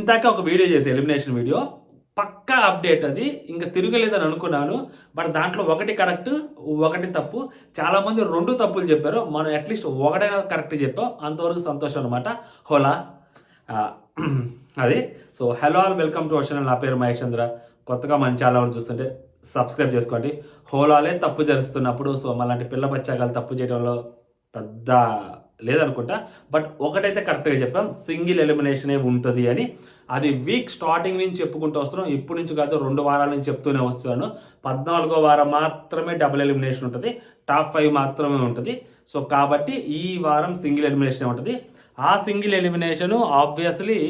ఇందాక ఒక వీడియో చేసి ఎలిమినేషన్ వీడియో పక్కా అప్డేట్ అది ఇంకా తిరగలేదని అనుకున్నాను. బట్ దాంట్లో ఒకటి కరెక్ట్, ఒకటి తప్పు. చాలామంది 2 తప్పులు చెప్పారు. మనం అట్లీస్ట్ ఒకటైనా కరెక్ట్ చెప్పాం. అంతవరకు సంతోషం అనమాట. హోలా అది. So hello all, welcome to our channel. నా పేరు మహేష్ చంద్ర. కొత్తగా మన ఛానల్ చూస్తుంటే సబ్స్క్రైబ్ చేసుకోండి. హోలాలే తప్పు జరుస్తున్నప్పుడు సో మళ్ళీ పిల్ల బచ్చాగాలు తప్పు చేయడంలో పెద్ద లేదనుకుంటా. బట్ ఒకటైతే కరెక్ట్గా చెప్పాం, సింగిల్ ఎలిమినేషనే ఉంటుంది అని. అది వీక్ స్టార్టింగ్ నుంచి చెప్పుకుంటూ వస్తున్నాం. ఇప్పటి నుంచి కాదు, 2 వారాల నుంచి చెప్తూనే వస్తున్నాను. 14వ వారం మాత్రమే డబుల్ ఎలిమినేషన్ ఉంటుంది, టాప్ 5 మాత్రమే ఉంటుంది. సో కాబట్టి ఈ వారం సింగిల్ ఎలిమినేషన్ ఉంటుంది. ఆ సింగిల్ ఎలిమినేషను ఆబ్వియస్లీ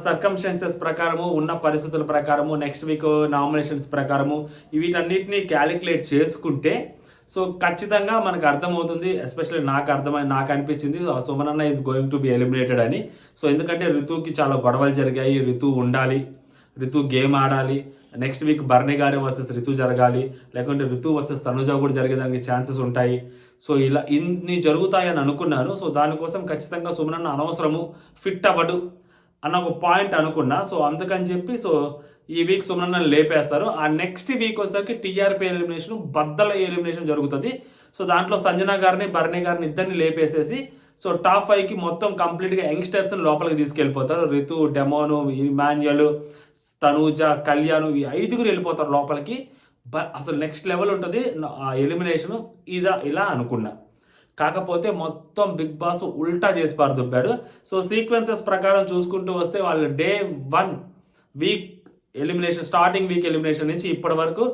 సర్కమ్స్టాన్సెస్ ప్రకారము, ఉన్న పరిస్థితుల ప్రకారము, నెక్స్ట్ వీక్ నామినేషన్స్ ప్రకారము వీటన్నిటిని క్యాలిక్యులేట్ చేసుకుంటే సో ఖచ్చితంగా మనకు అర్థమవుతుంది. ఎస్పెషల్లీ నాకు అనిపించింది సుమనన్న is going to be eliminated అని. సో ఎందుకంటే రితుకి చాలా గొడవలు జరిగాయి. రితు ఉండాలి, రితు గేమ్ ఆడాలి. నెక్స్ట్ వీక్ బర్నీ గారి వర్సెస్ రితు జరగాలి, లేకుంటే రితు వర్సెస్ తనుజ కూడా జరిగేదానికి ఛాన్సెస్ ఉంటాయి. సో ఇలా ఇన్ని జరుగుతాయని అనుకున్నాను. సో దానికోసం ఖచ్చితంగా సుమనన్న అనవసరము ఫిట్ అవ్వడు అన్న ఒక పాయింట్ అనుకున్నా. సో అందుకని చెప్పి సో ఈ వీక్ సుమనన్న లేపేస్తారు. ఆ నెక్స్ట్ వీక్ వచ్చేసరికి టీఆర్పీ ఎలిమినేషన్, బద్దల ఎలిమినేషన్ జరుగుతుంది. సో దాంట్లో సంజన గారిని, బర్నీ గారిని ఇద్దరిని లేపేసేసి సో టాప్ 5కి మొత్తం కంప్లీట్గా యంగ్స్టర్స్ని లోపలికి తీసుకెళ్ళిపోతారు. రితు, డెమోను, ఇమాన్యుయల్, తనూజ, కళ్యాణ్, ఈ 5గురు వెళ్ళిపోతారు లోపలికి. అసలు నెక్స్ట్ లెవెల్ ఉంటుంది ఆ ఎలిమినేషను. ఇలా అనుకున్నా. కాకపోతే మొత్తం బిగ్ బాస్ ఉల్టా చేసి పారుదుబ్బాడు. సో సీక్వెన్సెస్ ప్రకారం చూసుకుంటూ వస్తే వాళ్ళు day 1 week elimination, starting week elimination నుంచి ఇప్పటి వరకు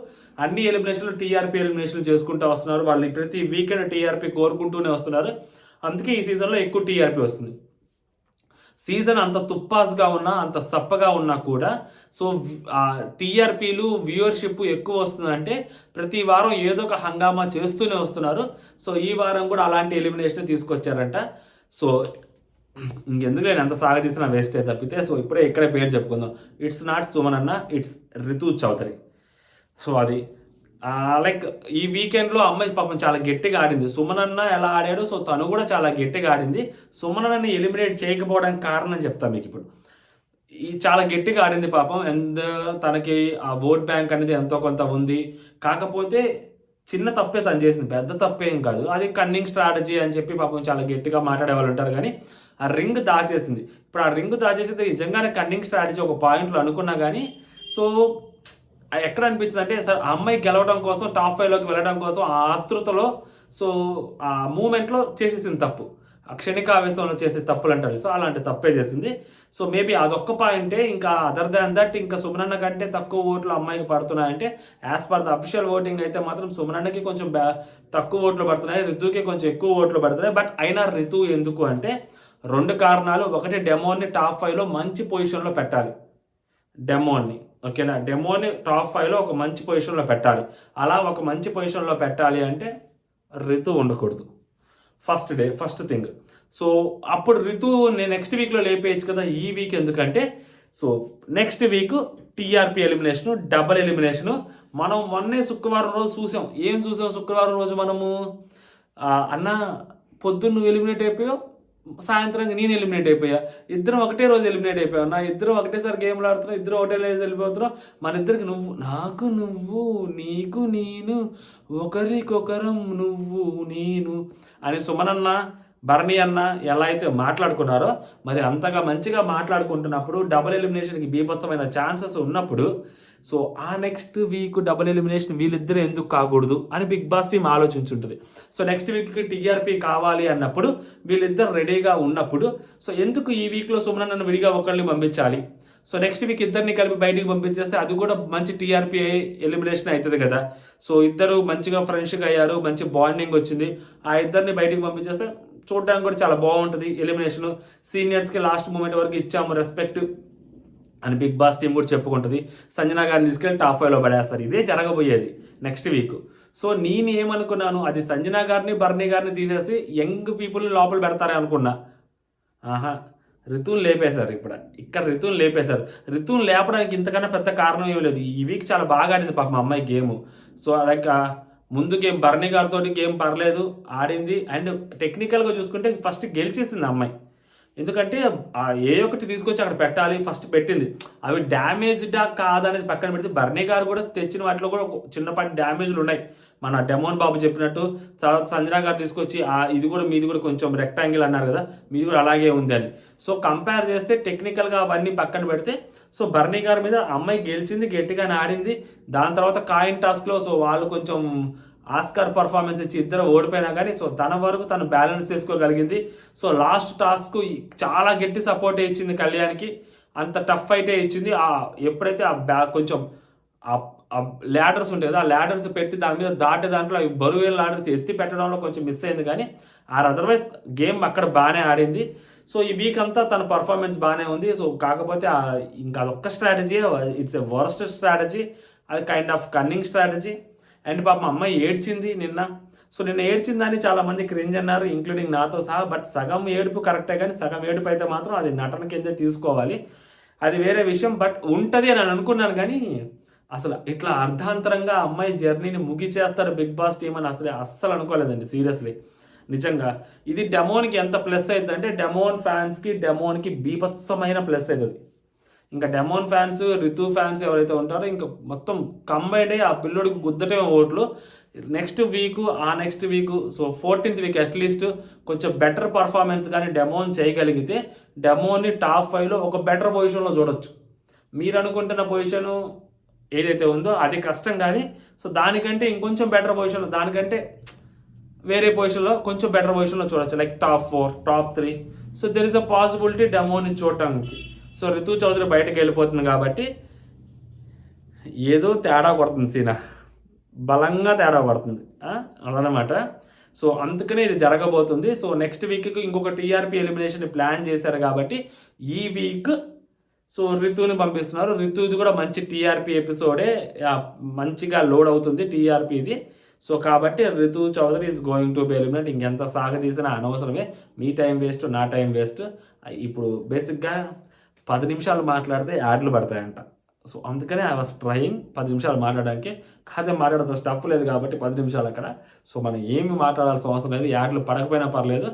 అన్ని ఎలిమినేషన్లు టీఆర్పీ ఎలిమినేషన్లు చేసుకుంటూ వస్తున్నారు. వాళ్ళు ప్రతి వీకెండ్ టీఆర్పీ కోరుకుంటూనే వస్తున్నారు. అందుకే ఈ సీజన్లో ఎక్కువ టీఆర్పీ వస్తుంది. సీజన్ అంత తుప్పాస్గా ఉన్నా, అంత సప్పగా ఉన్నా కూడా సో టీఆర్పీలు, వ్యూవర్షిప్ ఎక్కువ వస్తుందంటే ప్రతి వారం ఏదో ఒక హంగామా చేస్తూనే వస్తున్నారు. సో ఈ వారం కూడా అలాంటి ఎలిమినేషన్ తీసుకొచ్చారంట. సో ఇంకెందుకు నేను ఎంత సాగదీసిన వేస్టే తప్పితే. సో ఇక్కడే పేరు చెప్పుకుందాం. ఇట్స్ నాట్ సుమనన్న, ఇట్స్ రితు చౌదరి. సో అది లైక్ ఈ వీకెండ్లో అమ్మాయి పాపం చాలా గట్టిగా ఆడింది. సుమనన్న ఎలా ఆడాడు, సో తను కూడా చాలా గట్టిగా ఆడింది. సుమనన్నని ఎలిమినేట్ చేయకపోవడానికి కారణం చెప్తాను మీకు ఇప్పుడు. ఈ చాలా గట్టిగా ఆడింది పాపం. అండ్ తనకి ఆ ఓట్ బ్యాంక్ అనేది ఎంతో కొంత ఉంది. కాకపోతే చిన్న తప్పే తను చేసింది, పెద్ద తప్పేం కాదు. అది కన్నింగ్ స్ట్రాటజీ అని చెప్పి పాపం చాలా గట్టిగా మాట్లాడే వాళ్ళు ఉంటారు. కానీ ఆ రింగ్ దాచేసింది. ఇప్పుడు ఆ రింగ్ దాచేసింది నిజంగానే కన్నింగ్ స్ట్రాటజీ ఒక పాయింట్లో అనుకున్నా కానీ సో ఎక్కడ అనిపించింది అంటే సార్ ఆ అమ్మాయి గెలవడం కోసం, టాప్ 5లోకి వెళ్ళడం కోసం ఆ ఆతృతలో సో ఆ మూమెంట్లో చేసేసింది తప్పు. ఆ క్షణిక ఆవేశంలో చేసే తప్పులు అంటారు. సో అలాంటి తప్పే చేసింది. సో మేబీ అదొక్క పాయింటే. ఇంకా అదర్ దాన్ దట్ ఇంకా సుమనన్న కంటే తక్కువ ఓట్లు అమ్మాయికి పడుతున్నాయంటే as per the official voting అయితే మాత్రం సుమనన్నకి కొంచెం తక్కువ ఓట్లు పడుతున్నాయి, రితుకి కొంచెం ఎక్కువ ఓట్లు పడుతున్నాయి. బట్ అయినా రితు ఎందుకు అంటే 2 కారణాలు. ఒకటి, డెమోని టాప్ 5లో మంచి పొజిషన్లో పెట్టాలి. డెమోని ఓకేనా, డెమోని టాప్ 5లో ఒక మంచి పొజిషన్లో పెట్టాలి. అలా ఒక మంచి పొజిషన్లో పెట్టాలి అంటే రితు ఉండకూడదు ఫస్ట్ థింగ్. సో అప్పుడు రితు నేను నెక్స్ట్ వీక్లో లేపేయచ్చు కదా. ఈ వీక్ ఎందుకంటే so next week TRP elimination, double elimination. మనం మొన్నే శుక్రవారం రోజు చూసాం. ఏం చూసాం శుక్రవారం రోజు మనము? అన్న పొద్దున్న నువ్వు ఎలిమినేట్ అయిపోయావు, సాయంత్రం నేను ఎలిమినేట్ అయిపోయా. ఇద్దరం ఒకటే రోజు ఎలిమినేట్ అయిపోయావు. నా ఇద్దరం ఒకటేసారి గేమ్లు ఆడుతున్నాం, ఇద్దరు ఒకటే రోజు వెళ్ళిపోతున్నాం. మన ఇద్దరికి నాకు నువ్వు, నీకు నేను, ఒకరికొకరం నువ్వు నేను అని సుమనన్న, బర్నీ అన్న ఎలా అయితే మాట్లాడుకున్నారో మరి అంతగా మంచిగా మాట్లాడుకుంటున్నప్పుడు డబుల్ ఎలిమినేషన్కి బీభత్సమైన ఛాన్సెస్ ఉన్నప్పుడు సో ఆ నెక్స్ట్ వీక్ డబుల్ ఎలిమినేషన్ వీళ్ళిద్దరూ ఎందుకు కాకూడదు అని బిగ్ బాస్ టీమ్ ఆలోచించుంటుంది. సో నెక్స్ట్ వీక్కి టీఆర్పీ కావాలి అన్నప్పుడు వీళ్ళిద్దరు రెడీగా ఉన్నప్పుడు సో ఎందుకు ఈ వీక్లో సుమనన్నను విడిగా ఒకరిని పంపించాలి? సో నెక్స్ట్ వీక్ ఇద్దరిని కలిపి బయటికి పంపించేస్తే అది కూడా మంచి టీఆర్పీ ఎలిమినేషన్ అవుతుంది కదా. సో ఇద్దరు మంచిగా ఫ్రెండ్షిప్ అయ్యారు, మంచి బాండింగ్ వచ్చింది. ఆ ఇద్దరిని బయటికి పంపించేస్తే చూడడానికి కూడా చాలా బాగుంటుంది ఎలిమినేషన్. సీనియర్స్కి లాస్ట్ మూమెంట్ వరకు ఇచ్చాము రెస్పెక్ట్ అని బిగ్ బాస్ టీం కూడా చెప్పుకుంటుంది. సంజన గారిని తీసుకెళ్ళి టాప్ 5లో పడేస్తారు. ఇదే జరగబోయేది నెక్స్ట్ వీక్. సో నేను ఏమనుకున్నాను, అది సంజన గారిని, బర్నీ గారిని తీసేసి యంగ్ పీపుల్ని లోపల పెడతారే అనుకున్నా. రితుని లేపేశారు. ఇక్కడ రితుని లేపేశారు. రితుని లేపడానికి ఇంతకన్నా పెద్ద కారణం ఏమి లేదు. ఈ వీక్ చాలా బాగా ఆడింది పాప మా అమ్మాయి గేమ్. సో లైక్ ముందు గేమ్ బర్నీ గారితో గేమ్ పర్లేదు ఆడింది. అండ్ టెక్నికల్గా చూసుకుంటే ఫస్ట్ గెలిచేసింది అమ్మాయి. ఎందుకంటే ఏ ఒకటి తీసుకొచ్చి అక్కడ పెట్టాలి, ఫస్ట్ పెట్టింది అవి డ్యామేజ్డా కాదనేది పక్కన పెడితే బర్నీ గారు కూడా తెచ్చిన వాటిలో కూడా చిన్నపాటి డ్యామేజ్లు ఉన్నాయి. మన డెమోన్ బాబు చెప్పినట్టు సంజనా గారు తీసుకొచ్చి ఇది కూడా మీది కూడా కొంచెం రెక్టాంగిల్ అన్నారు కదా, మీది కూడా అలాగే ఉంది అని. సో కంపేర్ చేస్తే టెక్నికల్గా అవన్నీ పక్కన పెడితే సో బర్నీ గారి మీద అమ్మాయి గెలిచింది, గట్టిగానే ఆడింది. దాని తర్వాత కాయిన్ టాస్క్లో సో వాళ్ళు కొంచెం ఆస్కార్ పర్ఫార్మెన్స్ ఇచ్చి ఇద్దరు ఓడిపోయినా కానీ సో తన వరకు తను బ్యాలెన్స్ చేసుకోగలిగింది. సో లాస్ట్ టాస్క్ చాలా గట్టి సపోర్ట్ ఇచ్చింది కళ్యాణ్కి, అంత టఫ్ ఫైటే ఇచ్చింది. ఎప్పుడైతే కొంచెం ల్యాడర్స్ ఉంటాయి కదా, ఆ ల్యాడర్స్ పెట్టి దాని మీద దాటే దాంట్లో అవి బరువైన ల్యాడర్స్ ఎత్తి పెట్టడంలో కొంచెం మిస్ అయింది, కానీ అదర్వైజ్ గేమ్ అక్కడ బాగానే ఆడింది. సో ఈ వీక్ అంతా తన పర్ఫార్మెన్స్ బాగానే ఉంది. సో కాకపోతే ఇంకా అదొక్క strategy, it's a worst strategy, అది kind of cunning strategy. And పాపం అమ్మాయి ఏడ్చింది నిన్న. సో నిన్న ఏడ్చిందని చాలామంది క్రింజ్ అన్నారు, ఇంక్లూడింగ్ నాతో సహా. బట్ సగం ఏడుపు కరెక్టే, కానీ సగం ఏడుపు అయితే మాత్రం అది నటన కిందే తీసుకోవాలి, అది వేరే విషయం. బట్ ఉంటుంది అని అనుకున్నాను, కానీ అసలు ఇట్లా అర్ధాంతరంగా అమ్మాయి జర్నీని ముగిచేస్తారు బిగ్ బాస్ టీమ్ అని అస్సలు అనుకోలేదండి, సీరియస్లీ. నిజంగా ఇది డెమోన్కి ఎంత ప్లస్ అవుతుందంటే డెమోన్ ఫ్యాన్స్కి డెమోన్కి బీభత్సమైన ప్లస్ అవుతుంది. ఇంకా డెమోన్ ఫ్యాన్స్, రితు ఫ్యాన్స్ ఎవరైతే ఉంటారో ఇంకా మొత్తం కంబైండ్ అయ్యి ఆ పిల్లోడికి గుద్దటే ఓట్లు. Next week so 14th week at least కొంచెం బెటర్ పర్ఫార్మెన్స్ కానీ డెమోన్ చేయగలిగితే డెమోన్ని టాప్ 5లో ఒక బెటర్ పొజిషన్లో చూడొచ్చు. మీరు అనుకుంటున్న పొజిషను ఏదైతే ఉందో అది కష్టం, కానీ సో దానికంటే ఇంకొంచెం బెటర్ పొజిషన్లో, దానికంటే వేరే పొజిషన్లో కొంచెం బెటర్ పొజిషన్లో చూడొచ్చు, like top 4, top 3. So there is a possibility డెమోని చూడటానికి. సో రితు చౌదరి బయటకు వెళ్ళిపోతుంది కాబట్టి ఏదో తేడా కొడుతుంది, సీనా బలంగా తేడా పడుతుంది అదనమాట. సో అందుకనే ఇది జరగబోతుంది. సో నెక్స్ట్ వీక్కి ఇంకొక టీఆర్పీ ఎలిమినేషన్ ప్లాన్ చేశారు కాబట్టి ఈ వీక్ సో రితుని పంపిస్తున్నారు. రితుది కూడా మంచి టీఆర్పీ ఎపిసోడే, మంచిగా లోడ్ అవుతుంది టీఆర్పీది. సో కాబట్టి Ritu Chaudhary is going to be eliminate. ఇంకెంత సాగదీసినా అనవసరమే, మీ టైం వేస్ట్, నా టైం వేస్ట్. ఇప్పుడు బేసిక్గా 10 నిమిషాలు మాట్లాడితే యాడ్లు పడతాయంట. సో అందుకనే ఐ వాస్ ట్రయింగ్ 10 నిమిషాలు మాట్లాడడానికి. కాదే మాట్లాడేంత స్టఫ్ లేదు కాబట్టి 10 నిమిషాలు అక్కడ. సో మనం ఏమి మాట్లాడాల్సిన అవసరం లేదు, యాడ్లు పడకపోయినా పర్లేదు.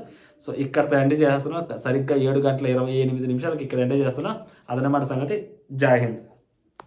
సో ఇక్కడితో ఎండ్ చేస్తున్నాం, సరిగ్గా 7 గంటల 28 నిమిషాలకి ఇక్కడ ఎండ్ చేస్తున్నాం. అదనమాట సంగతి. జై హింద్.